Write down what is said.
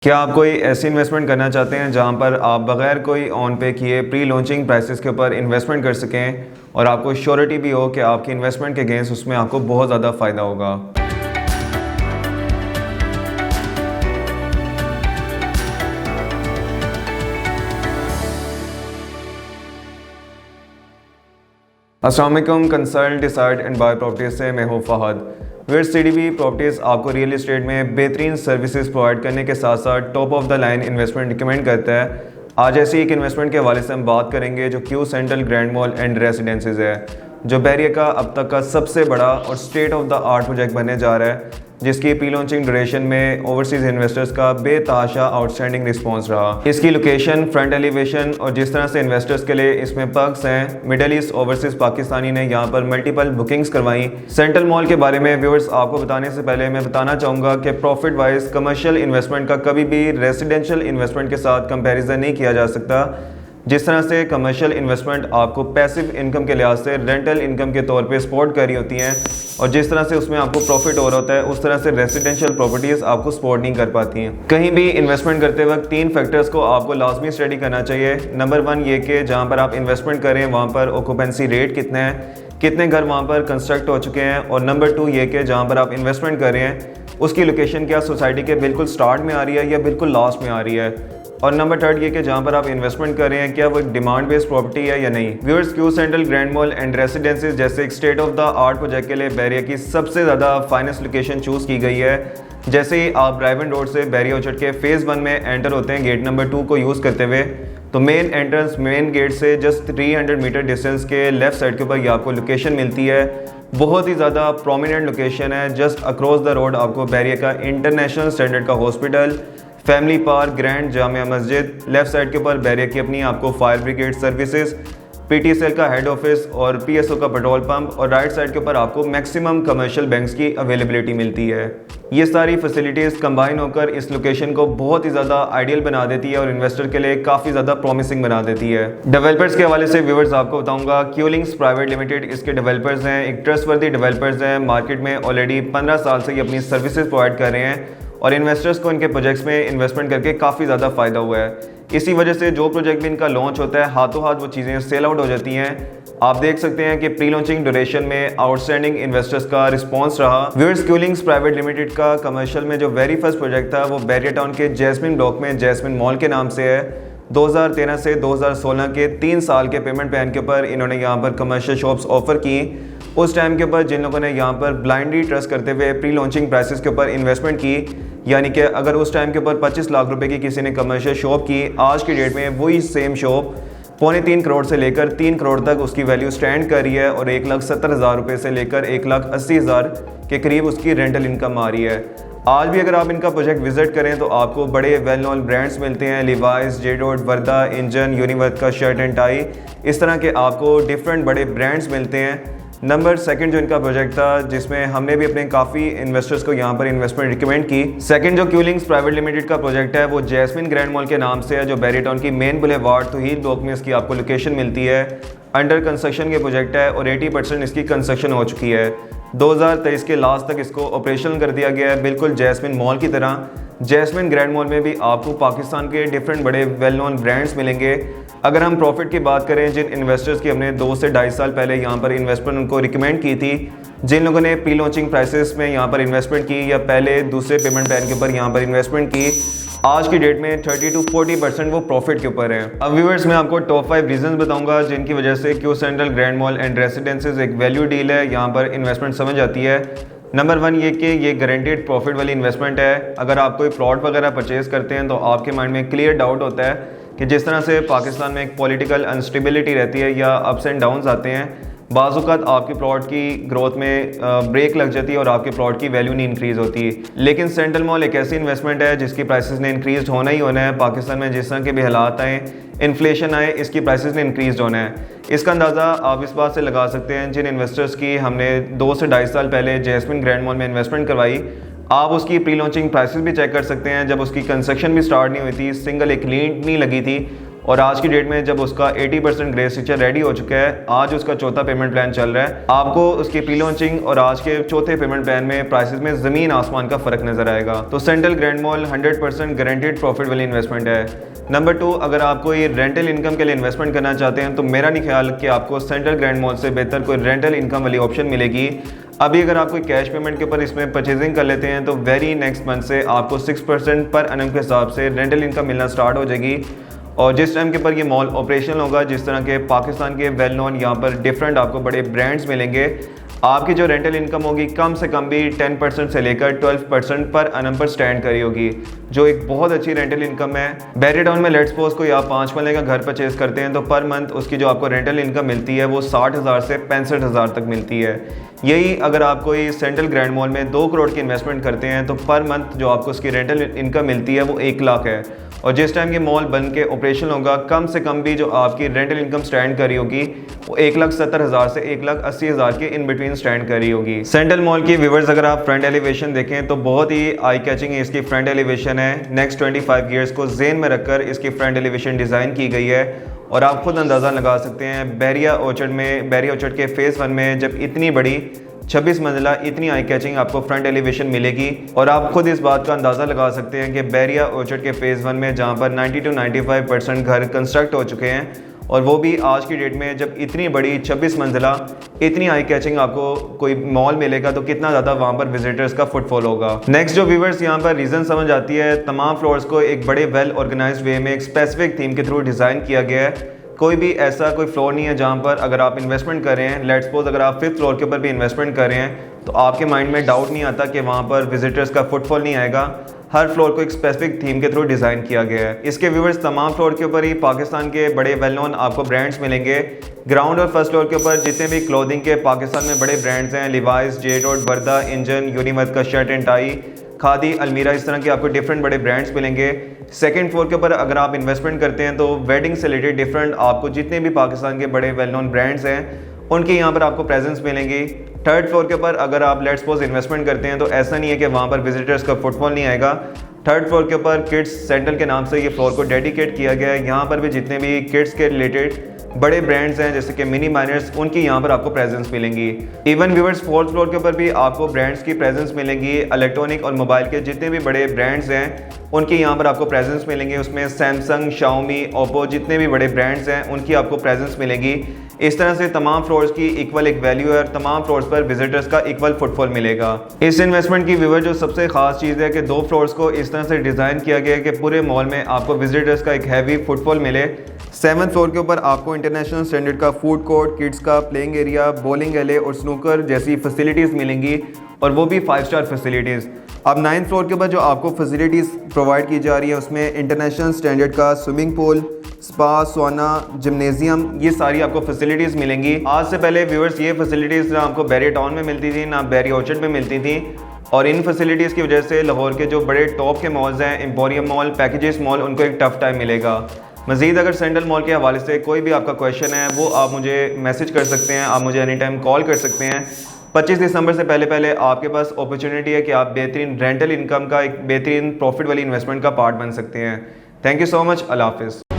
क्या आप कोई ऐसी इन्वेस्टमेंट करना चाहते हैं जहां पर आप बगैर कोई ऑन पे किए प्री लॉन्चिंग प्राइसेस के ऊपर इन्वेस्टमेंट कर सकें और आपको श्योरिटी भी हो कि आपकी इन्वेस्टमेंट के अगेंस्ट उसमें आपको बहुत ज़्यादा फ़ायदा होगा। अस्सलाम वालेकुम, consult decide and buy properties से मैं हूँ फहद। सीडीबी प्रॉपर्टीज़ आपको रियल एस्टेट में बेहतरीन सर्विसेज प्रोवाइड करने के साथ साथ top of the line investment recommend करता है। आज ऐसी एक इन्वेस्टमेंट के हवाले से हम बात करेंगे जो Q central grand mall and residences है, जो बहरिया का अब तक का सबसे बड़ा और state of the art project बनने जा रहा है, जिसकी प्री लॉन्चिंग ड्यूरेशन में ओवरसीज इन्वेस्टर्स का बेतहाशा आउटस्टैंडिंग रिस्पांस रहा। इसकी लोकेशन, फ्रंट एलिवेशन और जिस तरह से इन्वेस्टर्स के लिए इसमें पर्क्स हैं, मिडल ईस्ट ओवरसीज पाकिस्तानी ने यहाँ पर मल्टीपल बुकिंग्स करवाई। सेंट्रल मॉल के बारे में व्यूअर्स आपको बताने से पहले मैं बताना चाहूँगा कि प्रॉफिट वाइज कमर्शियल इन्वेस्टमेंट का कभी भी रेजिडेंशियल इन्वेस्टमेंट के साथ कंपेरिजन नहीं किया जा सकता। जिस तरह से कमर्शियल इन्वेस्टमेंट आपको पैसिव इनकम के लिहाज से रेंटल इनकम के तौर पे सपोर्ट कर रही होती हैं और जिस तरह से उसमें आपको प्रॉफिट हो रहा होता है, उस तरह से रेजिडेंशियल प्रॉपर्टीज़ आपको सपोर्ट नहीं कर पाती हैं। कहीं भी इन्वेस्टमेंट करते वक्त तीन फैक्टर्स को आपको लाजमी स्टडी करना चाहिए। नंबर 1 ये कि जहाँ पर आप इन्वेस्टमेंट करें वहाँ पर ऑक्यूपेंसी रेट कितना है, कितने घर वहाँ पर कंस्ट्रक्ट हो चुके हैं, और नंबर 2 ये कि जहाँ पर आप इन्वेस्टमेंट कर रहे हैं उसकी लोकेशन क्या सोसाइटी के बिल्कुल स्टार्ट में आ रही है या बिल्कुल लास्ट में आ रही है, और नंबर 3 ये कि जहाँ पर आप इन्वेस्टमेंट कर रहे हैं क्या वो डिमांड बेस्ड प्रॉपर्टी है या नहीं। Viewers, Q central grand mall and residences जैसे एक state of the art project के लिए बहरिया की सबसे ज़्यादा फाइनेंस लोकेशन चूज़ की गई है। जैसे ही आप ड्राइवन रोड से बहरिया उचट के फेज़ 1 में एंटर होते हैं गेट नंबर 2 को यूज़ करते हुए, तो मेन एंट्रेंस मेन गेट से जस्ट 300 मीटर डिस्टेंस के लेफ्ट साइड के ऊपर ये आपको लोकेशन मिलती है। बहुत ही ज़्यादा प्रोमिनेंट लोकेशन है। जस्ट अक्रॉस द रोड आपको बहरिया का इंटरनेशनल स्टैंडर्ड का hospital, family park, grand Jamia Masjid, left side के ऊपर बहरिया की अपनी आपको फायर ब्रिगेड सर्विसेज, पीटीसीएल का हेड ऑफिस और पीएसओ का पेट्रोल पंप, और राइट साइड के ऊपर आपको मैक्सिमम कमर्शियल बैंक्स की अवेलेबिलिटी मिलती है। ये सारी फैसिलिटीज़ कंबाइन होकर इस लोकेशन को बहुत ही ज़्यादा आइडियल बना देती है और इन्वेस्टर के लिए काफ़ी ज़्यादा प्रॉमिसिंग बना देती है। डेवलपर्स के हवाले से व्यूअर्स आपको बताऊंगा, क्यू लिंक्स प्राइवेट लिमिटेड इसके डेवलपर्स हैं, एक ट्रस्टवर्दी डेवलपर्स हैं। मार्केट में ऑलरेडी 15 साल से ये अपनी सर्विसेज प्रोवाइड कर रहे हैं और इन्वेस्टर्स को इनके प्रोजेक्ट्स में इन्वेस्टमेंट करके काफ़ी ज़्यादा फ़ायदा हुआ है। इसी वजह से जो प्रोजेक्ट भी इनका लॉन्च होता है हाथों हाथ वो चीज़ें सेल आउट हो जाती हैं। आप देख सकते हैं कि प्री लॉन्चिंग ड्यूरेशन में आउटस्टैंडिंग इन्वेस्टर्स का रिस्पांस रहा। Viewers, Q links private limited का कमर्शियल में जो वेरी फर्स्ट प्रोजेक्ट था वो बहरिया टाउन के जैस्मिन ब्लॉक में जैस्मिन मॉल के नाम से है। 2013 से 2016 के 3 साल के पेमेंट प्लान के ऊपर इन्होंने यहाँ पर कमर्शियल शॉप्स ऑफर की। उस टाइम के ऊपर जिन लोगों ने यहाँ पर ब्लाइंडली ट्रस्ट करते हुए प्री लॉन्चिंग प्राइसेस के ऊपर इन्वेस्टमेंट की, यानी कि अगर उस टाइम के ऊपर 25 लाख रुपए की किसी ने कमर्शियल शॉप की, आज की डेट में वही सेम शॉप 2.25 करोड़ से लेकर 3 करोड़ तक उसकी वैल्यू स्टैंड कर रही है और 1,70,000 रुपये से लेकर 1,80,000 के करीब उसकी रेंटल इनकम आ रही है। आज भी अगर आप इनका प्रोजेक्ट विजिट करें तो आपको बड़े वेल नोन ब्रांड्स मिलते हैं, लिवाइस, जेडोट, वर्दा, इंजन, यूनिवर्थ का शर्ट एंड टाई, इस तरह के आपको डिफरेंट बड़े ब्रांड्स मिलते हैं। नंबर 2 जो इनका प्रोजेक्ट था जिसमें हमने भी अपने काफ़ी इन्वेस्टर्स को यहाँ पर इन्वेस्टमेंट रिकमेंड की, सेकंड जो क्यू लिंक्स प्राइवेट लिमिटेड का प्रोजेक्ट है वो जैस्मिन ग्रैंड मॉल के नाम से है, जो बहरिया टाउन की मेन बुलेवार्ड तोहील ब्लॉक में इसकी आपको लोकेशन मिलती है। अंडर कंस्ट्रक्शन के प्रोजेक्ट है और 80% इसकी कंस्ट्रक्शन हो चुकी है। 2023 के लास्ट तक इसको ऑपरेशनल कर दिया गया है, बिल्कुल जैस्मिन मॉल की तरह। जैस्मिन ग्रैंड मॉल में भी आपको पाकिस्तान के डिफरेंट बड़े वेल नोन ब्रांड्स मिलेंगे। अगर हम प्रॉफिट की बात करें, जिन इन्वेस्टर्स की हमने 2 से 2.5 साल पहले यहाँ पर इन्वेस्टमेंट उनको रिकमेंड की थी, जिन लोगों ने प्री लॉन्चिंग प्राइसेस में यहाँ पर इन्वेस्टमेंट की या पहले दूसरे पेमेंट प्लान के ऊपर यहाँ पर इन्वेस्टमेंट की, आज की डेट में 30 to 40% वो प्रॉफिट के ऊपर है। अब व्यूअर्स, मैं आपको टॉप 5 रीजंस बताऊंगा जिनकी वजह से Q central grand mall and residences एक वैल्यू डील है, यहाँ पर इन्वेस्टमेंट समझ आती है। नंबर 1 ये कि ये गारंटेड प्रॉफिट वाली इन्वेस्टमेंट है। अगर आप कोई प्लॉट वगैरह परचेज करते हैं तो आपके माइंड में क्लियर डाउट होता है कि जिस तरह से पाकिस्तान में एक पॉलिटिकल अनस्टेबिलिटी रहती है या अप्स एंड डाउन्स आते हैं, बाज़-औक़ात आपकी प्लॉट की ग्रोथ में ब्रेक लग जाती है और आपके प्लॉट की वैल्यू नहीं इंक्रीज़ होती। लेकिन सेंट्रल मॉल एक ऐसी इन्वेस्टमेंट है जिसकी प्राइसेस ने इंक्रीज होना ही होना है। पाकिस्तान में जिस तरह के भी हालात आए, इन्फ्लेशन आए, इसकी प्राइसेस ने इंक्रीज होना है। इसका अंदाज़ा आप इस बात से लगा सकते हैं, जिन इन्वेस्टर्स की हमने 2 से 2.5 साल पहले जैस्मिन ग्रैंड मॉल में इन्वेस्टमेंट करवाई, आप उसकी प्री लॉन्चिंग प्राइसेस भी चेक कर सकते हैं। जब उसकी कंस्ट्रक्शन भी स्टार्ट नहीं हुई थी, सिंगल एक लींट नहीं लगी थी, और आज की डेट में जब उसका 80% ग्रे स्ट्रक्चर रेडी हो चुका है, आज उसका चौथा पेमेंट प्लान चल रहा है, आपको उसकी प्री लॉन्चिंग और आज के चौथे पेमेंट प्लान में प्राइसेस में ज़मीन आसमान का फ़र्क नज़र आएगा। तो central grand mall 100% guaranteed profit वाली इन्वेस्टमेंट है। नंबर 2, अगर आपको ये रेंटल इनकम के लिए इन्वेस्टमेंट करना चाहते हैं तो मेरा नहीं ख्याल कि आपको सेंट्रल ग्रैंड मॉल से बेहतर कोई रेंटल इनकम वाली ऑप्शन मिलेगी। अभी अगर आप कोई कैश पेमेंट के ऊपर इसमें परचेजिंग कर लेते हैं तो वेरी नेक्स्ट मंथ से आपको 6% पर एनम के हिसाब से रेंटल इनकम मिलना स्टार्ट हो जाएगी। और जिस टाइम के ऊपर ये मॉल ऑपरेशनल होगा, जिस तरह के पाकिस्तान के वेल नोन यहाँ पर डिफरेंट आपको बड़े ब्रांड्स मिलेंगे, आपकी जो रेंटल इनकम होगी कम से कम भी 10% से लेकर 12% पर एनम पर स्टैंड करी होगी, जो एक बहुत अच्छी रेंटल इनकम है। बैरी टाउन में लेट्स सपोज कोई आप 5 मरले का घर परचेज करते हैं तो पर मंथ उसकी जो आपको रेंटल इनकम मिलती है वो 60,000 से 65,000 तक मिलती है। यही अगर आप कोई सेंट्रल ग्रैंड मॉल में 2 करोड़ की इन्वेस्टमेंट करते हैं तो पर मंथ जो आपको उसकी रेंटल इनकम मिलती है वो 1 लाख है। और जिस टाइम ये मॉल बन के ऑपरेशन होगा, कम से कम भी जो आपकी रेंटल इनकम स्टैंड करी होगी वो 1,70,000 से 1,80,000 के इन बिटवीन स्टैंड करी होगी। सेंट्रल मॉल की व्यूअर्स अगर आप फ्रंट एलिवेशन देखें तो बहुत ही आई कैचिंग इसकी फ्रंट एलिवेशन है। नेक्स्ट 25 ईयर्स को जेन में रखकर इसकी फ्रंट एलिवेशन डिज़ाइन की गई है और आप खुद अंदाज़ा लगा सकते हैं बैरिया ऑर्चर्ड के फेज़ 1 में जब इतनी बड़ी 26 मंजिला इतनी आई कैचिंग आपको फ्रंट एलिवेशन मिलेगी। और आप खुद इस बात का अंदाज़ा लगा सकते हैं कि बैरिया ऑर्चर्ड के फेज़ 1 में जहाँ पर 90 to 95% घर कंस्ट्रक्ट हो चुके हैं, और वो भी आज की डेट में जब इतनी बड़ी 26 मंजिला इतनी आई कैचिंग आपको कोई मॉल मिलेगा तो कितना ज़्यादा वहाँ पर विजिटर्स का फुटफॉल होगा। नेक्स्ट जो व्यूवर्स यहाँ पर रीज़न समझ आती है, तमाम फ्लोर्स को एक बड़े वेल ऑर्गेनाइज्ड वे में एक स्पेसिफिक थीम के थ्रू डिज़ाइन किया गया है। कोई भी ऐसा कोई फ्लोर नहीं है जहाँ पर अगर आप इन्वेस्टमेंट कर रहे हैं, लेट्स सपोज अगर आप 5th फ्लोर के ऊपर भी इन्वेस्टमेंट कर रहे हैं तो आपके माइंड में डाउट नहीं आता कि वहाँ पर विजिटर्स का फुटफॉल नहीं आएगा। हर फ्लोर को एक स्पेसिफिक थीम के थ्रू डिज़ाइन किया गया है। इसके व्यूवर्स तमाम फ्लोर के ऊपर ही पाकिस्तान के बड़े वेल नोन आपको ब्रांड्स मिलेंगे। ग्राउंड और फर्स्ट फ्लोर के ऊपर जितने भी क्लोथिंग के पाकिस्तान में बड़े ब्रांड्स हैं, लिवाइस, जेडोट, बर्दा, इंजन, यूनिवर्स का शर्ट एंड टाई, खादी, अलमीरा, इस तरह के आपको डिफरेंट बड़े ब्रांड्स मिलेंगे। सेकंड फ्लोर के ऊपर अगर आप इन्वेस्टमेंट करते हैं तो वेडिंग से रिलेटेड डिफरेंट आपको जितने भी पाकिस्तान के बड़े वेल नोन ब्रांड्स हैं उनकी यहाँ पर आपको प्रेजेंस मिलेंगी। थर्ड फ्लोर के ऊपर अगर आप लेट्स सपोज इन्वेस्टमेंट करते हैं तो ऐसा नहीं है कि वहाँ पर विजिटर्स का फुटफॉल नहीं आएगा। थर्ड फ्लोर के ऊपर किड्स सेंटर के नाम से ये फ्लोर को डेडिकेट किया गया है। यहाँ पर भी जितने भी किड्स के रिलेटेड बड़े ब्रांड्स हैं जैसे कि मिनी माइनर्स, उनकी यहाँ पर आपको प्रेजेंस मिलेंगी। इवन व्यूअर्स 4th फ्लोर के ऊपर भी आपको ब्रांड्स की प्रेजेंस मिलेंगी। इलेक्ट्रॉनिक और मोबाइल के जितने भी बड़े ब्रांड्स हैं उनकी यहाँ पर आपको प्रेजेंस मिलेंगे। उसमें सैमसंग, शाओमी, ओप्पो, जितने भी बड़े ब्रांड्स हैं उनकी आपको प्रेजेंस मिलेगी। इस तरह से तमाम फ्लोर्स की इक्वल एक वैल्यू है और तमाम फ्लोर्स पर विजिटर्स का इक्वल फुटफॉल मिलेगा। इस इन्वेस्टमेंट की व्यूअर जो सबसे खास चीज़ है कि 2 फ्लोर्स को इस तरह से डिज़ाइन किया गया है कि पूरे मॉल में आपको विजिटर्स का एक हैवी फुटफॉल मिले। 7th फ्लोर के ऊपर आपको इंटरनेशनल स्टैंडर्ड का फूड कोर्ट, किड्स का प्लेइंग एरिया, बॉलिंग एले और स्नूकर जैसी फैसिलिटीज़ मिलेंगी, और वो भी 5 स्टार फैसिलिटीज़। अब 9th फ्लोर के ऊपर जो आपको फैसिलिटीज़ प्रोवाइड की जा रही है उसमें इंटरनेशनल स्टैंडर्ड का स्विमिंग पूल, स्पा, सोना, जिम्नेजियम, ये सारी आपको फैसिलिटीज़ मिलेंगी। आज से पहले व्यूअर्स ये फैसिलिटीज़ ना आपको बैरी टाउन में मिलती थी ना बैरी ऑर्चर्ड में मिलती थी, और इन फैसिलिटीज़ की वजह से लाहौर के जो बड़े टॉप के मॉल्स हैं, एम्पोरियम मॉल, पैकेजेस मॉल, उनको एक टफ टाइम मिलेगा। मज़ीद अगर सेंट्रल मॉल के हवाले से कोई भी आपका क्वेश्चन है वो आप मुझे मैसेज कर सकते हैं, आप मुझे एनी टाइम कॉल कर सकते हैं। 25 दिसंबर से पहले आपके पास अपॉर्चुनिटी है कि आप बेहतरीन रेंटल इनकम का एक बेहतरीन प्रॉफिट वाली इन्वेस्टमेंट का पार्ट बन सकते हैं। Thank you so much. अल्लाह हाफिज़।